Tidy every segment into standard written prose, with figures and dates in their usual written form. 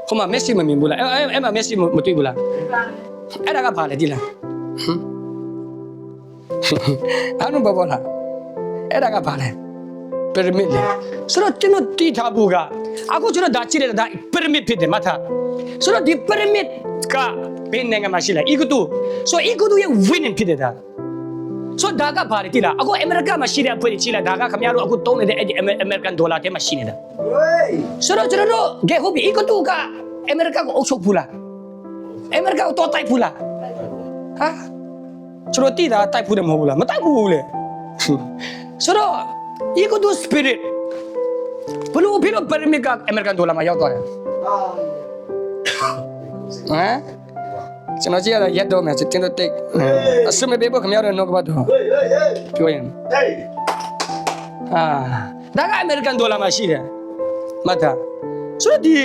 ခုမှမက်ဆီမမြင်ဘူးလားအဲ့မှာမက်ဆီမတွေ့ဘူးလားအဲ့ဒါကဘာလဲဒီလားအနုဘောလားအဲ့ဒါကဘာလဲပရမစ်လေဆိုတော့ကျွန်တော်တီးထားဘူးကအခုကျွန်တော်ဒါကြည့်ရတာပရမစ်ဖြစ်တယ်မထားဆိုတော့ဒီပရမစ်ကဘယ်နိုင်ငံမှာရှိလဲအီဂူတူဆိုအီဂူတူရဲ့ winning ဖြစ်တယ်ဒါဆိုဒါကဘာလဲတိလားအခုအမေရိကန်မှာရှိတဲ့အဖွဲ့ကြီးလားဒါကခင်ဗျားတို့အခုတုံးနေတဲ့အဲ့ဒီအမေရိကန်ဒေါ်လာထဲမှာရှိနေတာဆိုတော့ကျွန်တော်တို့ဂေဟုတ်ပြီအီဂူတူကအမေရိကန်ကိုအုပ်ချုပ်ဘူးလားအမေရိကန်ကိုတော့တိုက်ဘူးလားဟာကျွန်တော်တိတာတိုက်ဘူးတယ်မဟုတ်ဘူးလားမတိုက်ဘူးလေဆိုတော့အီဂူတူ spirit ဘလို့ဖြစ်လို့ပရမစ်ကအမေရိကန်ဒေါ်လာမှာရောက်သွားတယ်ဟမ်ကျွန်တော်ကြည့်ရတာရက်တော့မယ်ကျွန်တော်တိတ်အစမပေးဖို့ခင်ဗျားတို့နောက်ကပတ်တော့ပြောရင်ဒါကအမေရိကန်ဒေါ်လာမှာရှိတယ်မတ်တာဆိုတော့ဒီ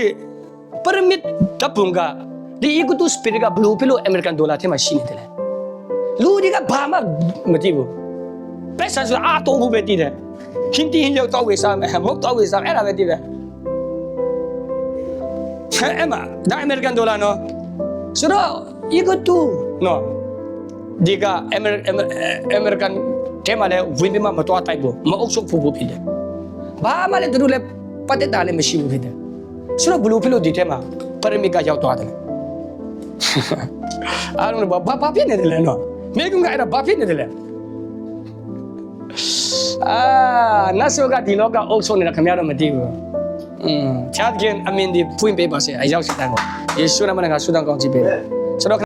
ပရမစ်တပ်ပုံကဒီအီဂူတူစပီရစ်ကဘလို့ဖြစ်လို့အမေရိကန်ဒေါ်လာထဲမှာရှိနေတယ်လူတွေကဘာမှမကြည့်ဘူးပက်ဆန်ဆိုအားတော့ဘူးပဲတည်တယ်ခင်းတင်းရောက်တော့ဝေးစားမယ်မဟုတ်တော့ဝေးစားအဲ့ဒါပဲတည်တယ်အဲ့မှာဒါအမေရိကန်ဒေါ်လာနော်ဆိုတော့အီဂူတူနော်ဒီကအမေရိကန်ထဲမှာလည်းဝင်းပြီးမှမတော်တိုက်ဘူးမအုပ်ချုပ်ဖို့ဖြစ်တယ်ဘာမှလည်းသူတို့လည်းပတ်သက်တာလည်းမရှိဘူးဖြစ်တယ်ဆိုတော့ဘလို့ဖြစ်လို့ဒီထဲမှာပရမစ်ကရောက်သွားတယ်အားလုံးဘာဖြစ်နေတယ်လဲနော်မိကုန်းကအဲ့ဒါဘာဖြစ်နေတယ်လဲနတ်ဆိုကဒီလောကအုပ်ချုပ်နေတာခင်ဗျားတို့မသိဘူးချားကင်အမင်းဒီဖွင့်ပေးပါစေအရောက်စတဲ့ကိုယေရှုနာမနဲ့ကဆုတောင်းကောင်းချီးပေးဆိုတော့